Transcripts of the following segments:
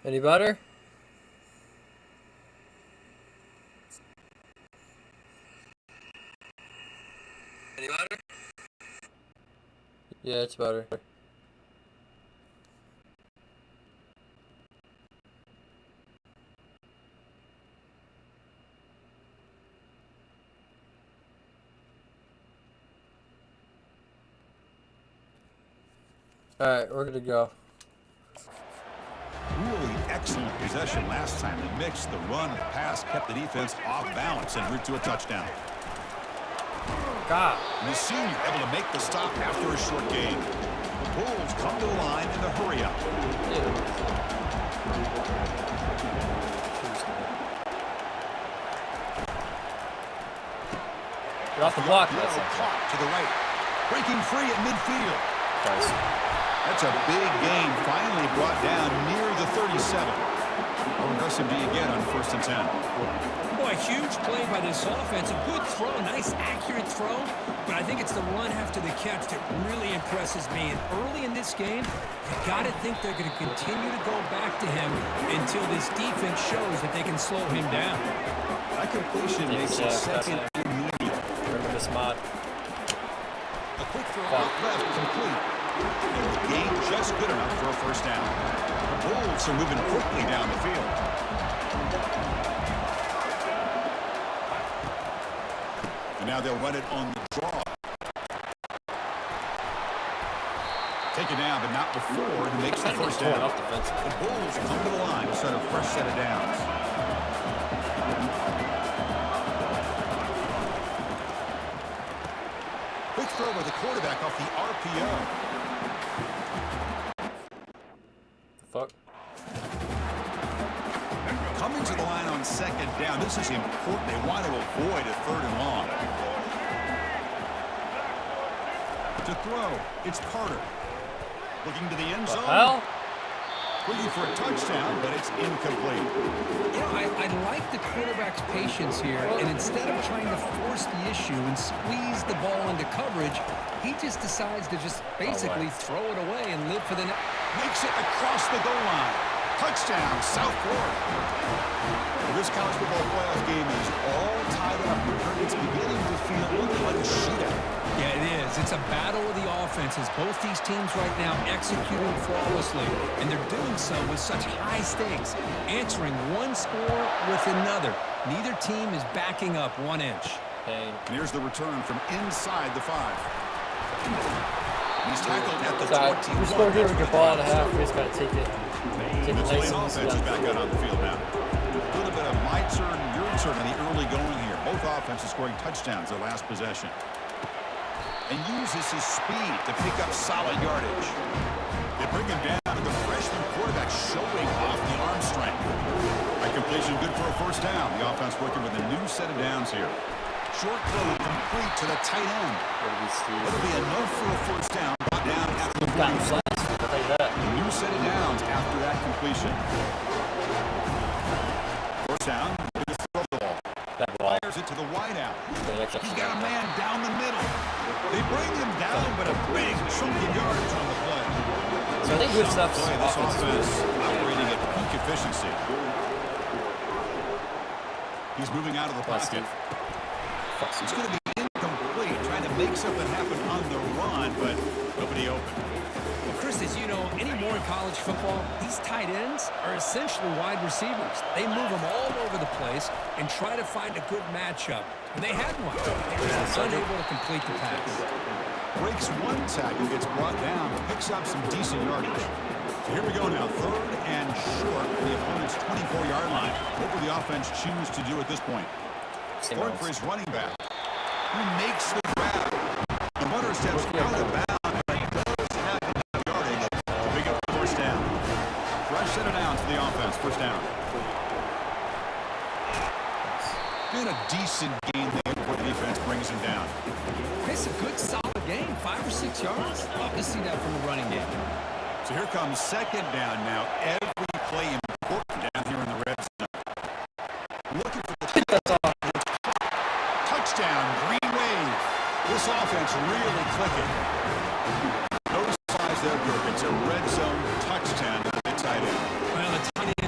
Any better? Any better? Yeah, it's better. Alright, we're good to go. Really excellent possession last time. The mix, the run, the pass kept the defense off balance and route to a touchdown. God. And the senior able to make the stop after a short gain. The Bulls come to the line in the hurry-up. Get off the block. Caught to the right. Breaking free at midfield. Nice. That's a big gain, finally brought down near the 37. How impressive do you get on 1st and 10? Boy, huge play by this offense. A good throw, nice accurate throw. But I think it's the run after the catch that really impresses me. And early in this game, you got to think they're going to continue to go back to him until this defense shows that they can slow him down. That completion makes it second immediate. Rhimbus mod. A quick throw out left, complete. And the game just good enough for a first down. The Bulls are moving quickly down the field. And now they'll run it on the draw. Taken down, but not before it makes the first down. The Bulls come to the line to set a fresh set of downs. Quick throw by the quarterback off the RPO. Fuck. Coming to the line on 2nd down. This is important. They want to avoid a 3rd and long. To throw, it's Carter. Looking to the end zone. Hell? Looking for a touchdown, but it's incomplete. You know, I like the quarterback's patience here, and instead of trying to force the issue and squeeze the ball into coverage, he just decides to just basically throw it away and live for the next. Makes it across the goal line. Touchdown, South Florida. This college football playoff game is all tied up. It's beginning to feel like a shootout. Yeah, it is. It's a battle of the offenses. Both these teams right now executing flawlessly, and they're doing so with such high stakes, answering one score with another. Neither team is backing up 1 inch. And here's the return from inside the 5. He's tackled at the 20. We scored here with your ball and a half. We just got to take it. Take it nice and offense is back out on the field now. A little bit of my turn, your turn in the early going here. Both offenses scoring touchdowns their last possession. And uses his speed to pick up solid yardage. They bring him down, and the freshman quarterback showing off the arm strength. That completion good for a first down. The offense working with a new set of downs here. Short throw complete to the tight end. It'll be enough for a first down. Brought down after the 40. A new set of downs after that completion. First down. Throw the ball. Fires it to the wideout. He's got a man down the middle. They bring him down, but a big chunky yardage on the play. So I think good stuff's This offense operating at peak efficiency. He's moving out of the pocket. It's going to be incomplete, trying to make something happen on the run, but nobody open. Well, Chris, as you know, anymore in college football, these tight ends are essentially wide receivers. They move them all over the place and try to find a good matchup. And they had one. They were just unable to complete the pass. Breaks one tackle, gets brought down, picks up some decent yardage. So here we go now, 3rd and short from the opponent's 24-yard line. What will the offense choose to do at this point? Going for his running back, who makes the grab. The runner steps out of bounds, but he does have enough yardage to pick up the first down. Fresh set of downs for the offense, first down. Been a decent game there before the defense brings him down. It's a good, solid game, 5 or 6 yards. Love to see that from the running game. So here comes 2nd down now. Every play important down here in the red zone. Looking for the touchdown, green wave. This offense really clicking. No surprise there, Brooke. It's a red zone touchdown to the tight end. Well, the tight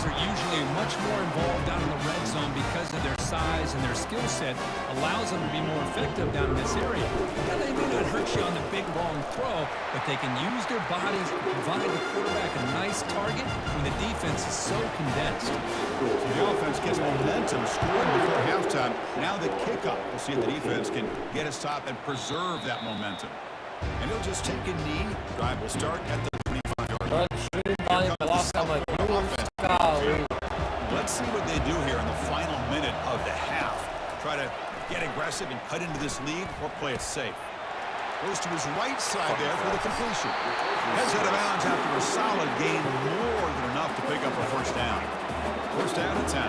involved down in the red zone because of their size and their skill set allows them to be more effective down in this area. Now, they may not hurt you on the big, long throw, but they can use their bodies to provide the quarterback a nice target when the defense is so condensed. So the offense gets momentum scoring before halftime. Now the kickoff. We'll see if the defense can get a stop and preserve that momentum. And he'll just take a knee. Drive will start at the 25-yard line. Shooting volume, but last time, like, golly. Let's see what they do here in the final minute of the half. Try to get aggressive and cut into this lead or play it safe. Goes to his right side there for the completion. Heads out of bounds after a solid gain, more than enough to pick up a first down. First down and 10.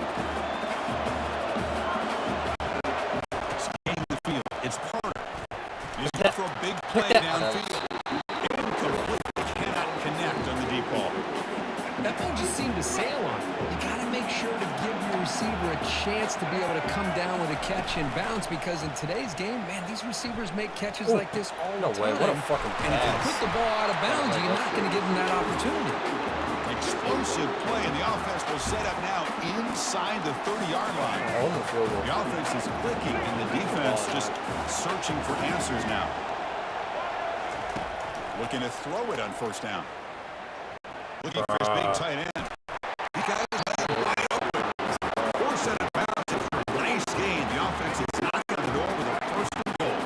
Scanning the field. It's Porter. He's going for a big play downfield. Incomplete. Cannot connect on the deep ball. That ball just seemed to sail on him. You got to make sure to give your receiver a chance to be able to come down with a catch and bounce, because in today's game, man, these receivers make catches like this all the time. No way, what a fucking pass. And if you put the ball out of bounds, you're not going to give them that opportunity. Explosive play, and the offense will set up now inside the 30-yard line. The offense is clicking, and the defense just searching for answers now. Looking to throw it on first down. Looking for his big tight end. He got his leg wide open. Forced out of bounds for a nice gain. The offense is knocking on the door with a first and goal.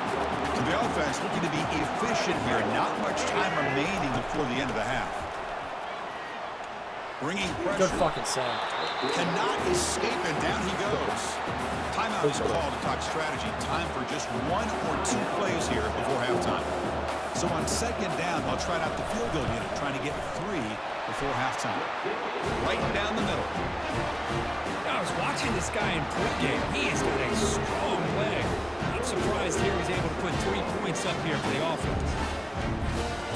So the offense looking to be efficient here. Not much time remaining before the end of the half. Bringing pressure. Good fucking sound. Cannot escape, and down he goes. Timeout is called to talk strategy. Time for just 1 or 2 plays here before halftime. So on second down, they'll try out the field goal unit, trying to get 3 before halftime. Right down the middle. I was watching this guy in pregame. He has got a strong leg. I'm surprised here he's able to put 3 points up here for the offense.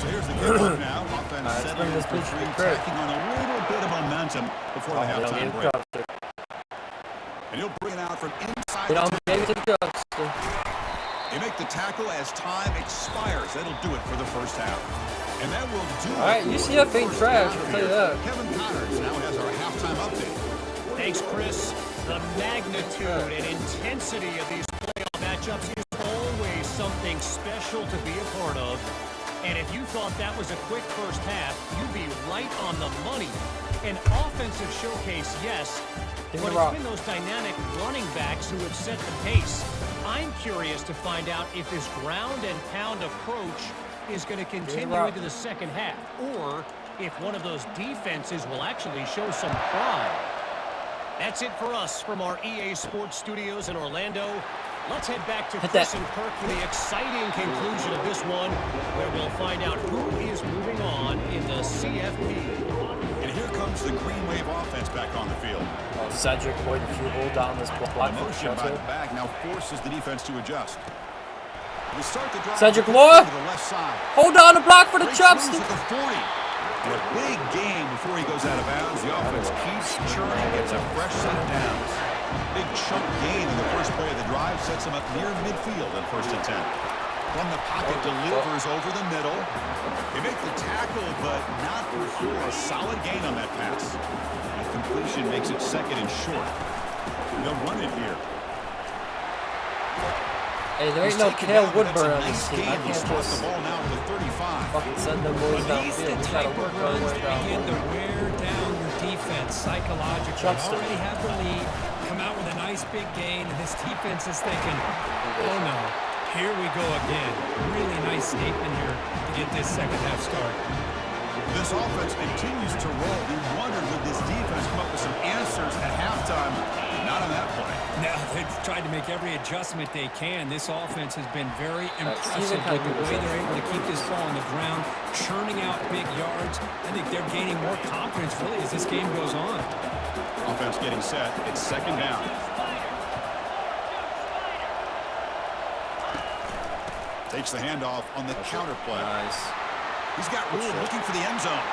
So here's the kickoff now. Offense settling this for 3, tacking on a little bit of momentum before the halftime break. And he'll bring it out from inside the 10. They make the tackle as time expires. That'll do it for the first half. And that will do it. All right, UCF ain't trash, I'll tell you that. Kevin Connors now has our halftime update. Thanks, Chris. The magnitude and intensity of these playoff matchups is always something special to be a part of. And if you thought that was a quick first half, you'd be right on the money. An offensive showcase, yes, but it's been those dynamic running backs who have set the pace. I'm curious to find out if this ground and pound approach is going to continue into the second half, or if one of those defenses will actually show some pride. That's it for us from our EA Sports Studios in Orlando. Let's head back to Chris and Kirk for the exciting conclusion of this one, where we'll find out who is moving on in the CFP. And here comes the Green Wave offense back on the field. Cedric Boyd, if you hold down this block, motion by the back now forces the defense to adjust. We start the drive Cedric to Moore, the left side. hold down the block for the chopstick. At the 40. And a big gain before he goes out of bounds. The offense keeps churning, gets a fresh set of downs. Big chunk gain in the first play of the drive sets him up near midfield on first and 10. From the pocket, delivers over the middle. They make the tackle, but not before a solid gain on that pass. The completion makes it second and short. They'll run it here. Hey, there ain't no Cale Woodburn on this team. I can't the just ball now at the 35. fucking send them boys downfield. We gotta work our way Begin to down. wear down your defense psychologically. Chopstick. Already have the lead. Come out with a nice big gain, and this defense is thinking, oh no, here we go again. Really nice statement here to get this second half start. This offense continues to roll. We wondered, would this defense come up with some answers at halftime? Not on that point. Now, they've tried to make every adjustment they can. This offense has been very impressive with the way they're able to keep this ball on the ground, churning out big yards. I think they're gaining more confidence, really, as this game goes on. Offense getting set. It's second down. Takes the handoff on the counter play. Nice. He's got room looking for the end zone.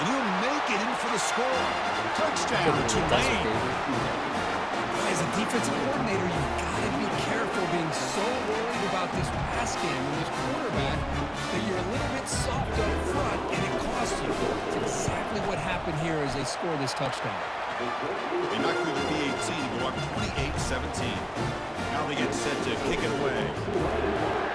And he'll make it in for the score. Touchdown, Tulane. As a defensive coordinator, you've got to be careful being so worried about this pass game and this quarterback that you're a little bit soft up front and it costs you. It's exactly what happened here as they score this touchdown. They knock through the P18 to go up 28-17. Now they get set to kick it away.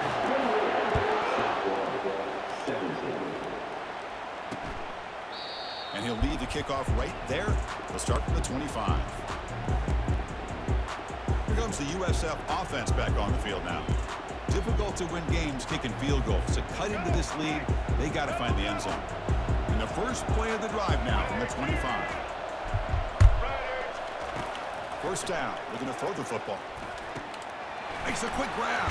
And he'll lead the kickoff right there. He'll start from the 25. Here comes the USF offense back on the field now. Difficult to win games kicking field goals. To cut into this lead, they got to find the end zone. And the first play of the drive now from the 25. First down. Looking to throw the football. Makes a quick grab.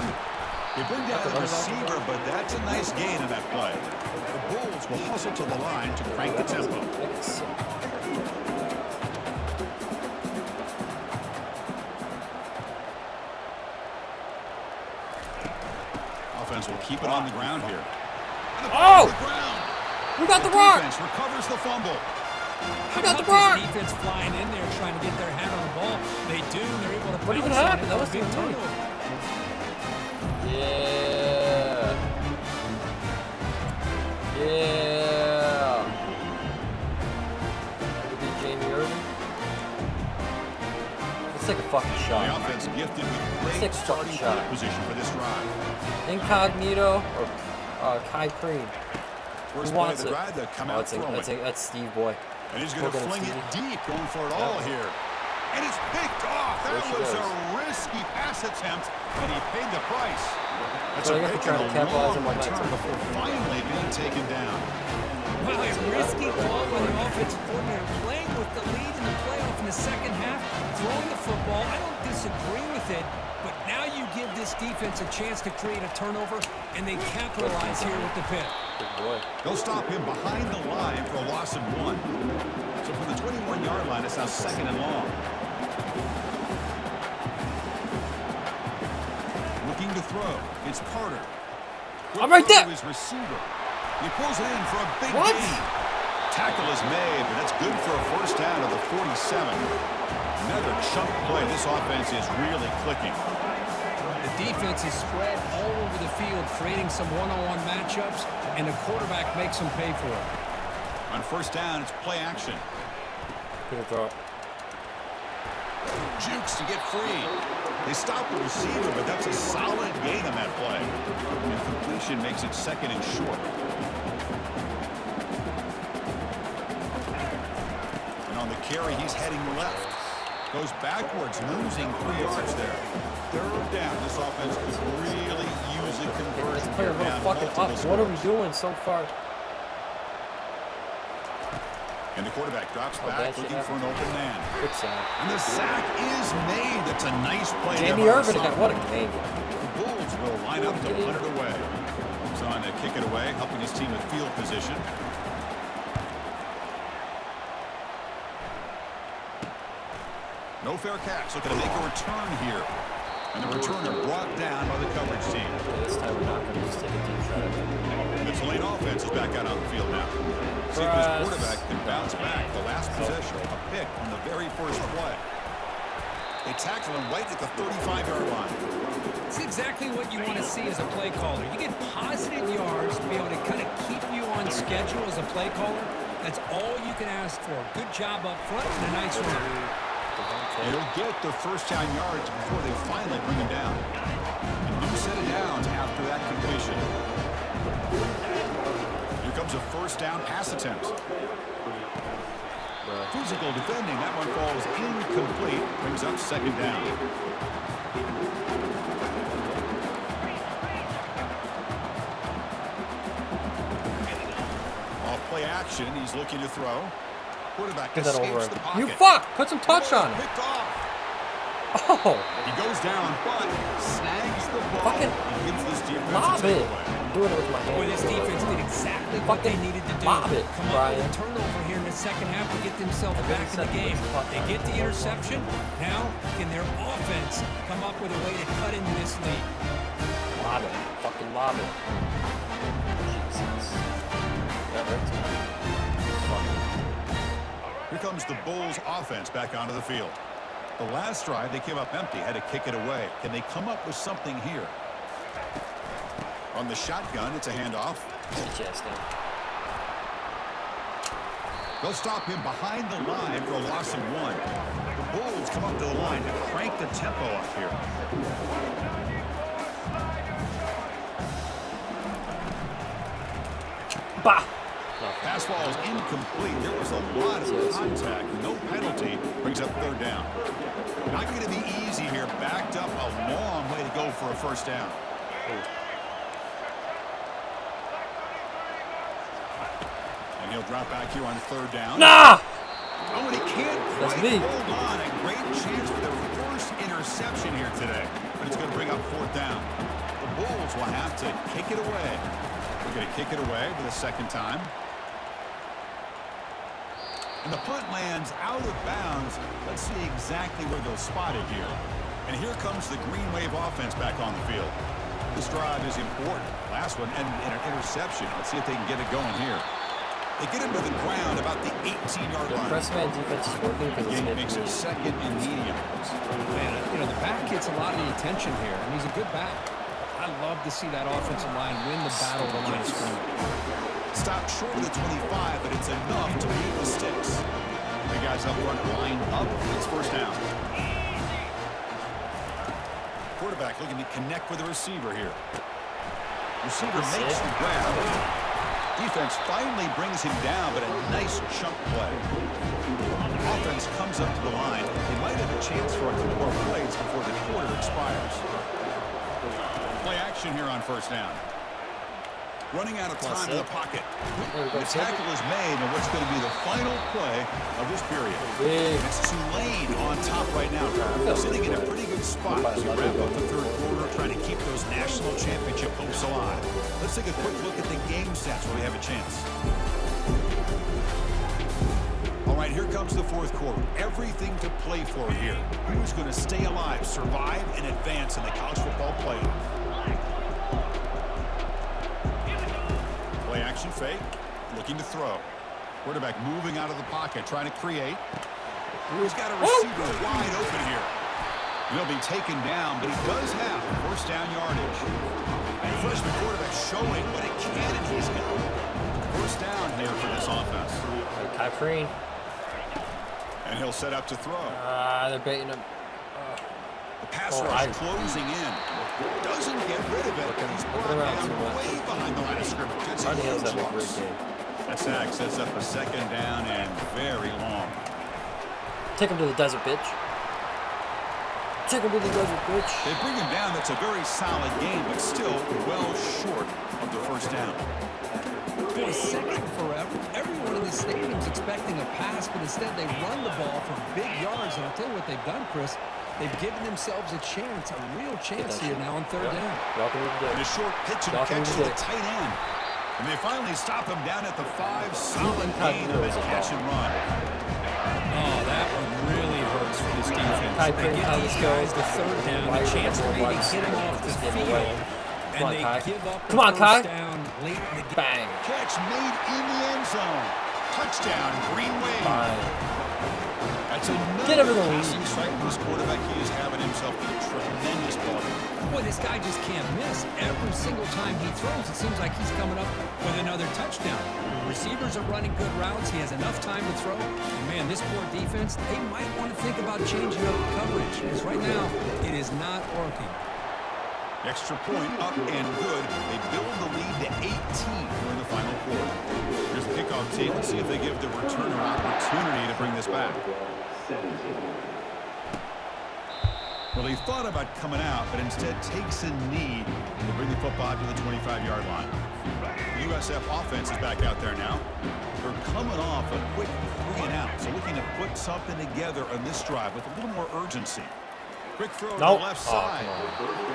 They bring down the receiver, but that's a nice gain on that play. The Bulls will hustle to the line to crank the tempo. Offense will keep it on the ground here. Oh! The ground. We got the rock! Defense recovers the fumble. We got the rock! Defense flying in there trying to get their hand on the ball. They do. They're able to. What even pounce on happened? it. That was Big the turnover. Yeah. Yeah. Maybe Jamie Irvin. Let's take a fucking The shot. offense gifted with Take great a starting shot. field position for this drive. Incognito or Kai Cream. First Who play of wants the it? drive, they'll come Oh, out throwing. that's Steve Boy. And he's going to We're gonna fling see. it deep, going for it all here. And it's picked off. There That she was goes. a risky pass attempt, and he paid the price. That's So a I guess pick they're trying and to a capitalize long on momentum return before. before finally being taken down. Well, a risky call by the offensive coordinator, playing with the lead in the playoff in the second half, throwing the football. I don't disagree with it, but now you give this defense a chance to create a turnover, and they capitalize here with the pick. Good boy. They'll stop him behind the line for a loss of 1. So from the 21-yard line, it's now 2nd and long. Looking to throw. It's Carter. I'm right there. His receiver. He pulls it in for a big What? gain. Tackle is made, but that's good for a first down to the 47. Another chunk play. This offense is really clicking. The defense is spread all over the field, creating some one-on-one matchups, and the quarterback makes them pay for it. On first down, it's play action. Good throw. Jukes to get free. They stop the receiver, but that's a solid gain on that play. And completion makes it 2nd and short. And on the carry, he's heading left. Goes backwards, losing 3 yards there. 3rd down. This offense could really use a This conversion. player here down fucking multiple up. What are we scores. doing so far? And the quarterback drops Oh, back, that shit looking for an open man. Good sound. And the sack is made. That's a nice play. Jamie there by Irvin the again. What a sophomore. game. The Bulls will line up to punt it away. He's on to kick it away, helping his team with field position. No fair catch. Looking to make a return here. And the returner brought down by the coverage team. Okay, this time we're not going to just take a deep shot at it. This lane offense is back out on the field now. See if this quarterback can bounce back. The last possession, a pick on the very first play. They tackle him right at the 35-yard line. It's exactly what you want to see as a play caller. You get positive yards to be able to kind of keep you on schedule as a play caller. That's all you can ask for. Good job up front and a nice run. They'll get the first down yards before they finally bring him down. A new set of downs after that completion. Here comes a first down pass attempt. Physical defending. That one falls incomplete. Brings up 2nd down. Off play action. He's looking to throw. Quarterback Get that escapes over the him. pocket. You fuck! Put some touch on it. Picked off. Oh! He goes down, but snags the ball. Fucking and gives this defense Lob a it. takeaway. I'm doing it with my Boy, hand. this defense did exactly what they needed to do. Lob it, Come up Brian. with a turnover here in the second half to get themselves back in the game. They get the interception. Now, can their offense come up with a way to cut into this lead? Lob it. Fucking lob it. Jesus. That hurts me. Fucking. Here comes the Bulls offense back onto the field. The last drive, they came up empty, had to kick it away. Can they come up with something here? On the shotgun, it's a handoff. Get your ass down. They'll stop him behind the line for a loss of 1. The Bulls come up to the line to crank the tempo up here. Bah! Pass ball is incomplete. There was a lot of contact. No penalty. Brings up 3rd down. Not going to be easy here. Backed up a long way to go for a first down. And he'll drop back here on 3rd down. Nah! Oh, and he can't That's quite me. hold on. A great chance for their first interception here today. But it's going to bring up 4th down. The Bulls will have to kick it away. They're going to kick it away for the 2nd time. And the punt lands out of bounds. Let's see exactly where they'll spot it here. And here comes the Green Wave offense back on the field. This drive is important. Last one ended in an interception. Let's see if they can get it going here. They get him to the ground about the 18-yard line. Press man defense is working for The this game makes it 2nd and medium. Man, you know, the back gets a lot of the attention here, and he's a good back. I love to see that offensive line win the battle at the line of scrimmage. Stopped short of the 25, but it's enough to beat the sticks. The guys up front line up. It's first down. Quarterback looking to connect with the receiver here. Receiver makes the grab. Defense finally brings him down, but a nice chunk play. Offense comes up to the line. They might have a chance for a few more plays before the quarter expires. Play action here on first down. Running out of time in the pocket. The tackle is made, and what's going to be the final play of this period. It's Tulane on top right now. Sitting in a pretty good spot as we wrap up the 3rd quarter, trying to keep those national championship hopes alive. Let's take a quick look at the game stats where we have a chance. All right, here comes the 4th quarter. Everything to play for here. Who's going to stay alive, survive, and advance in the college football playoff? Play action fake, looking to throw. Quarterback moving out of the pocket, trying to create. He's got a receiver wide open here. He'll be taken down, but he does have first down yardage. And the freshman quarterback showing what it can and he's got. First down here for this offense. Kai Preen. And he'll set up to throw. They're baiting him. The pass rush closing in. Doesn't get rid of it. He's brought down way behind the line of scrimmage. It's a huge loss. That sack sets up a 2nd down and very long. Take him to the desert, bitch. Take him to the desert, bitch. They bring him down. That's a very solid game, but still well short of the first down. For a second forever, everyone in the stadium's expecting a pass, but instead they run the ball for big yards. And I'll tell you what they've done, Chris. They've given themselves a chance, a real chance here now on 3rd down. And a short pitch and catch to the tight end. And they finally stop him down at the 5. Solid gain on that catch and run. Oh, that one really hurts for this defense. They get these guys the 3rd down, a chance to maybe get him off the field, and they give up the first down late in the game. Bang. Catch made in the end zone. Touchdown, Green Wave. That's another passing strike from this quarterback. He is having himself a tremendous ball. Boy, this guy just can't miss. Every single time he throws, it seems like he's coming up with another touchdown. Receivers are running good routes. He has enough time to throw. And man, this poor defense, they might want to think about changing up coverage, because right now, it is not working. Extra point up and good. They build the lead to 18 during the final quarter. Here's the kickoff team. Let's see if they give the returner opportunity to bring this back. Well, he thought about coming out, but instead takes a knee to bring the football to the 25-yard line. The USF offense is back out there now. They're coming off a quick 3-and-out, so looking to put something together on this drive with a little more urgency. Quick throw to the left side.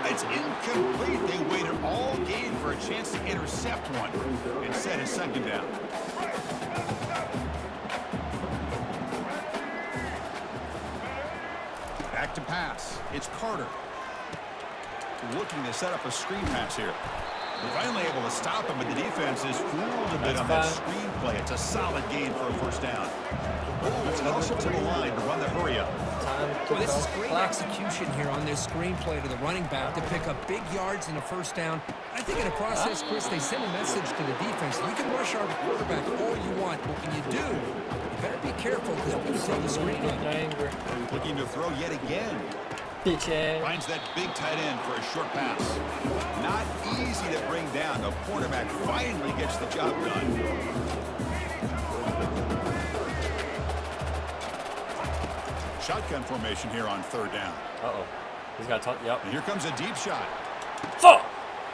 It's incomplete. They waited all game for a chance to intercept one. Instead, it's 2nd down. Back to pass. It's Carter. Looking to set up a screen pass here. They're finally able to stop him, but the defense is fooled a bit on that screenplay. It's a solid gain for a first down. It's also to the line to run the hurry up. Well, this is great execution here on this screenplay to the running back to pick up big yards in a first down. I think in the process, Chris, they send a message to the defense. You can rush our quarterback all you want, but when you do, you better be careful because we're going to throw the screen up. Looking to throw yet again. Bitch ass. Finds that big tight end for a short pass. Not easy to bring down. The quarterback finally gets the job done. Shotgun formation here on third down. Uh-oh. He's got to yep. And here comes a deep shot. Fuck!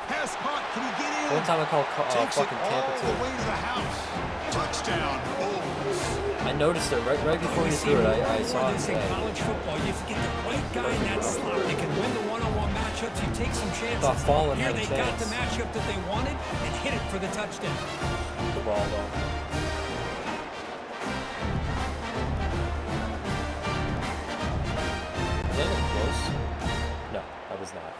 Pass caught. Can he get in? One time I called Takes fucking it Tampa all too. the way to the house. Touchdown, Bulls. I noticed it right before you threw it. I saw it. In college football, you have to get the right guy in that slot. They can win the one-on-one matchups. You take some chances. Thought Fallen Here had a they got chance. the matchup that they wanted and hit it for the touchdown. The ball though. Was that even close? No, that was not.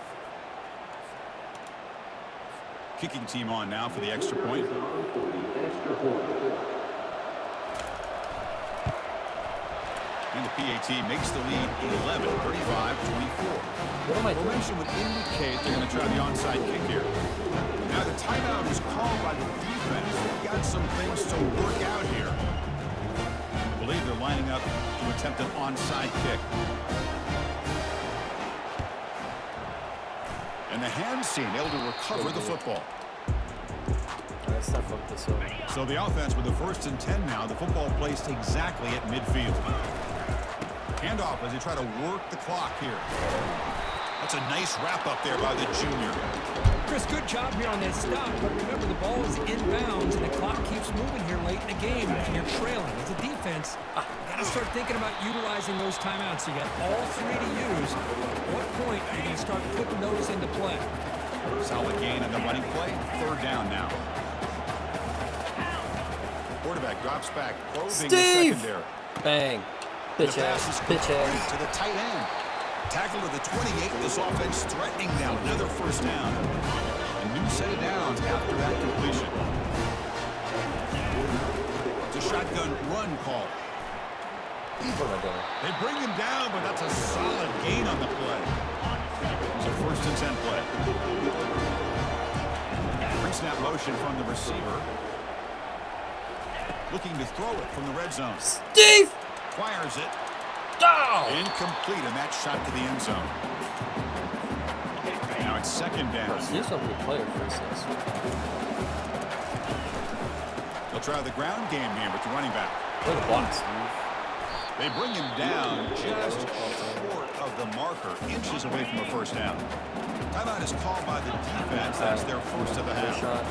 Kicking team on now for the extra point. And the PAT makes the lead 11, 35-24. What am I doing? Formation would indicate they're going to try the onside kick here. Now the timeout is called by the defense. They've got some things to work out here. I believe they're lining up to attempt an onside kick. And the hands team able to recover the football. Let's not fuck this up. So the offense with the 1st and 10 now. The football placed exactly at midfield. Handoff as they try to work the clock here. That's a nice wrap up there by the junior. Chris, good job here on that stop, but remember the ball is inbounds and the clock keeps moving here late in the game and you're trailing. As a defense, you got to start thinking about utilizing those timeouts. You got all three to use. At what point are you going to start putting those into play? Solid gain on the running play. Third down now. Quarterback drops back, probing the secondary. Bang. Bitch ass. Bitch ass. To the tight end. Tackle to the 28. This offense threatening now. Another first down. A new set of downs after that completion. It's a shotgun run call. What am I doing? They bring him down, but that's a solid gain on the play. It's a 1st and 10 play. Pre-snap motion from the receiver. Looking to throw it from the red zone. Steve! Fires it. Oh! Incomplete, and that shot to the end zone. Now it's 2nd down. Steve's a good player for instance. They'll try the ground game here with the running back. What a block, Steve. They bring him down just short of the marker, inches away from a first down. Timeout is called by the defense. That's their first of the half. Shot.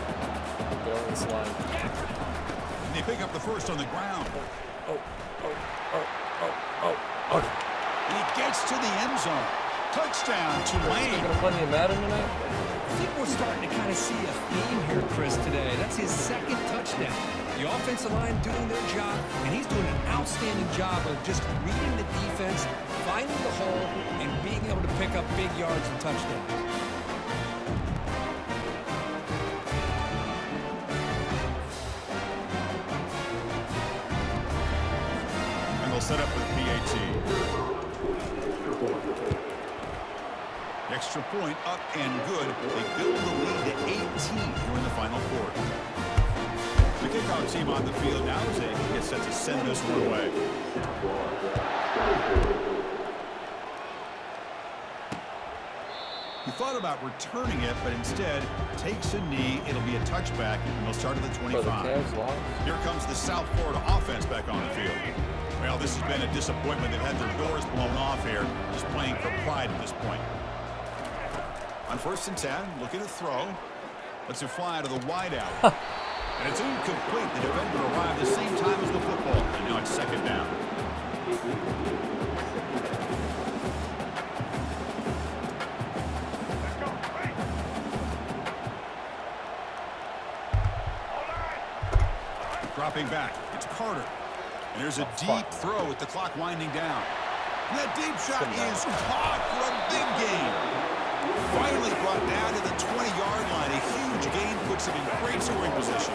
Get over this line. And they pick up the first on the ground. Oh. And he gets to the end zone. Touchdown, You're Tulane. gonna play me in Madden tonight? I think we're starting to kind of see a theme here, Chris, today. That's his 2nd touchdown. The offensive line doing their job, and he's doing an outstanding job of just reading the defense, finding the hole, and being able to pick up big yards and touchdowns. And they'll set up with PAT. Extra point up and good. They build the lead to 18 here in the final quarter. The kickoff team on the field now as they get set to send this one away. He thought about returning it, but instead takes a knee. It'll be a touchback, and they'll start at the 25. Here comes the South Florida offense back on the field. Well, this has been a disappointment. They've had their doors blown off here, just playing for pride at this point. On 1st and 10, looking to throw. Lets it fly to the wideout. And it's incomplete. The defender arrived at the same time as the football. And now it's 2nd down. Dropping back. It's Carter. And there's a deep throw with the clock winding down. And that deep shot is caught for a big gain. Finally brought down to the 20-yard line. A huge gain puts him in great scoring position.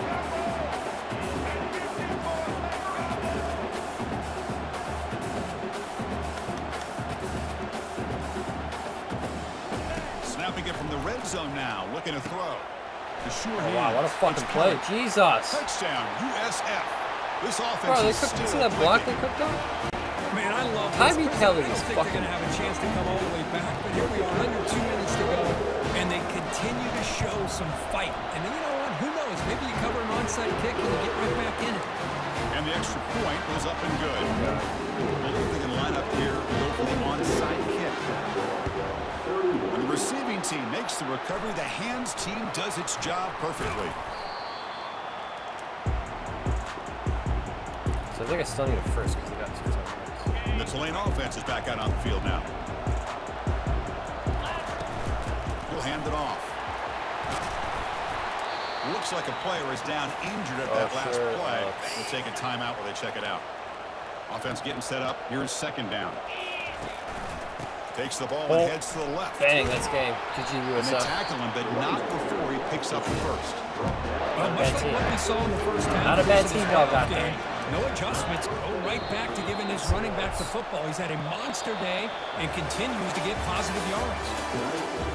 Snapping it from the red zone now. Looking to throw. Oh, wow, what a fucking play. Jesus. Touchdown, USF. This offense Bro, they is cooked. still See that block they clicking. cooked on? Man, I love this. Tyree Chris, Kelly I don't is think they're fucking- going to have a chance to come all the way back, but here we are, under 2 minutes to go, and they continue to show some fight. And then, you know what? Who knows? Maybe you cover an onside kick and you get right back in it. And the extra point was up and good. We'll see if they can line up here and go for the onside kick. When the receiving team makes the recovery, the hands team does its job perfectly. So I think I still need it first because they got 2 touchdowns. And the Tulane offense is back out on the field now. He'll hand it off. Looks like a player is down injured at that last play. We'll take a timeout while they check it out. Offense getting set up. Here's second down. Takes the ball and heads to the left. Bang, that's game. GG And they USF. tackle him, but not before he picks up the first. Well, much like what we saw in the first half. Not a bad of this team y'all got game, there. No adjustments. Go right back to giving this running back the football. He's had a monster day and continues to get positive yards.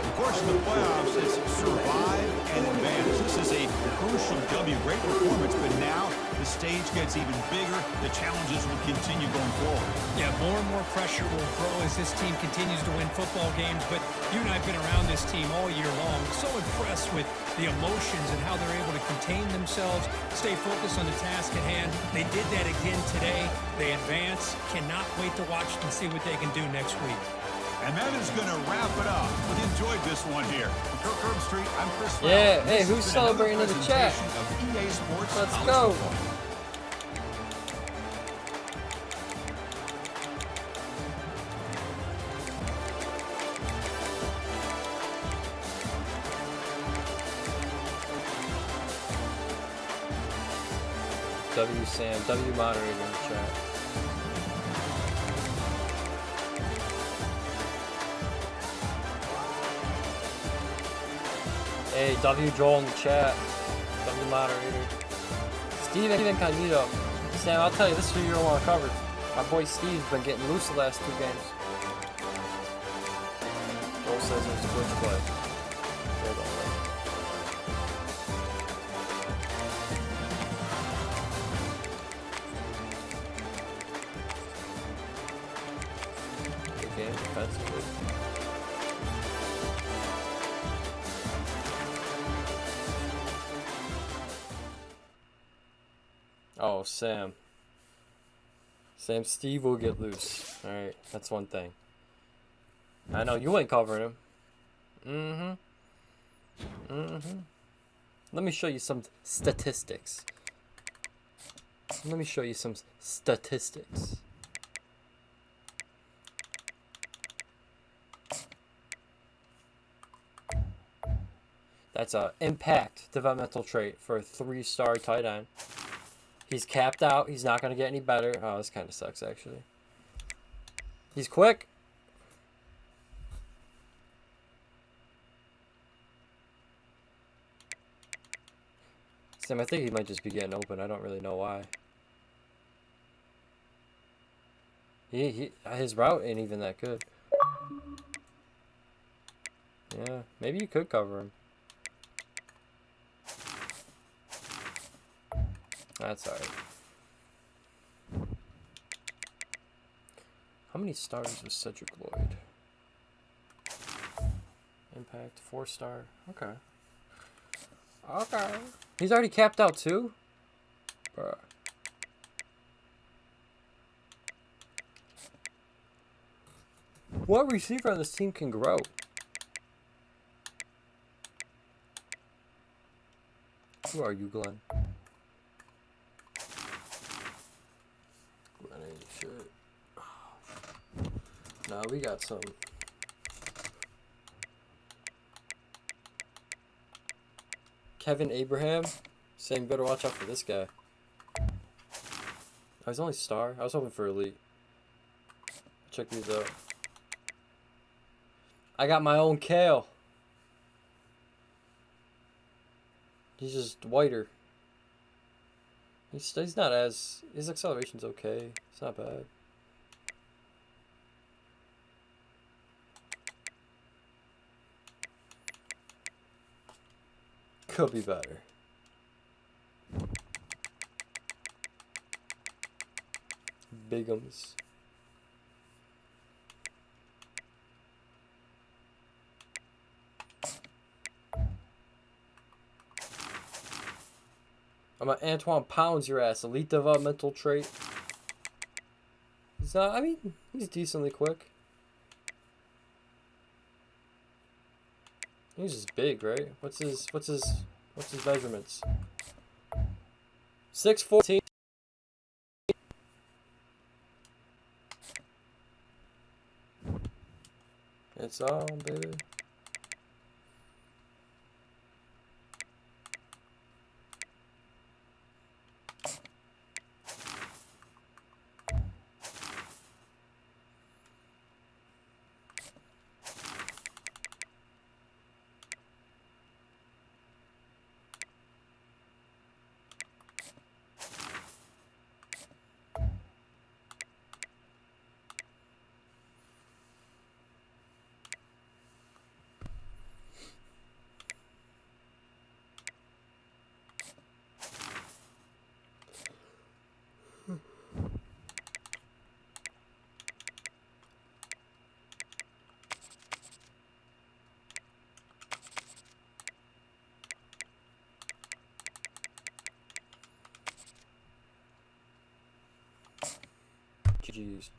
Of course, in the playoffs, it's survive and advance. This is a crucial W. Great performance, but now the stage gets even bigger. The challenges will continue going forward. Yeah, more and more pressure will grow as this team continues to win football games. But you and I have been around this team all year long. So impressed with the emotions and how they're able to contain themselves, stay focused on the task at hand. They did that again today. They advance. Cannot wait to watch and see what they can do next week. And that is going to wrap it up. We enjoyed this one here. From Kirk Herbstreit, I'm Chris Farrell. Yeah, hey, This who's has been another celebrating in the chat? presentation of EA Sports Let's College go. Football. W Sam, W moderator in the chat. Hey, W Joel in the chat. W moderator. Steve Incognito. Sam, I'll tell you, this is who you don't want to cover. My boy Steve's been getting loose the last 2 games. Joel says it was a glitch play. Hold on, right? Good game defensively. Oh, Sam. Steve will get loose. Alright, that's one thing. I know, you ain't covering him. Let me show you some statistics. That's a impact developmental trait for a 3-star tight end. He's capped out. He's not going to get any better. Oh, this kind of sucks, actually. He's quick. Sam, I think he might just be getting open. I don't really know why. His route ain't even that good. Yeah, maybe you could cover him. That's alright. How many stars was Cedric Lloyd? Impact, 4-star. Okay. Okay. He's already capped out too? Bruh. What receiver on this team can grow? Who are you, Glenn? Glenn ain't shit. Nah, we got some. Kevin Abraham? Saying better watch out for this guy. Oh, he's only star? I was hoping for elite. Check these out. I got my own Kale. He's just whiter. He's not as... His acceleration's okay. It's not bad. Could be better. Bigums. I'm an Antoine Pounds your ass. Elite developmental trait. He's not, I mean, he's decently quick. He's just big, right? What's his measurements? 6'14". It's on, baby. GG's.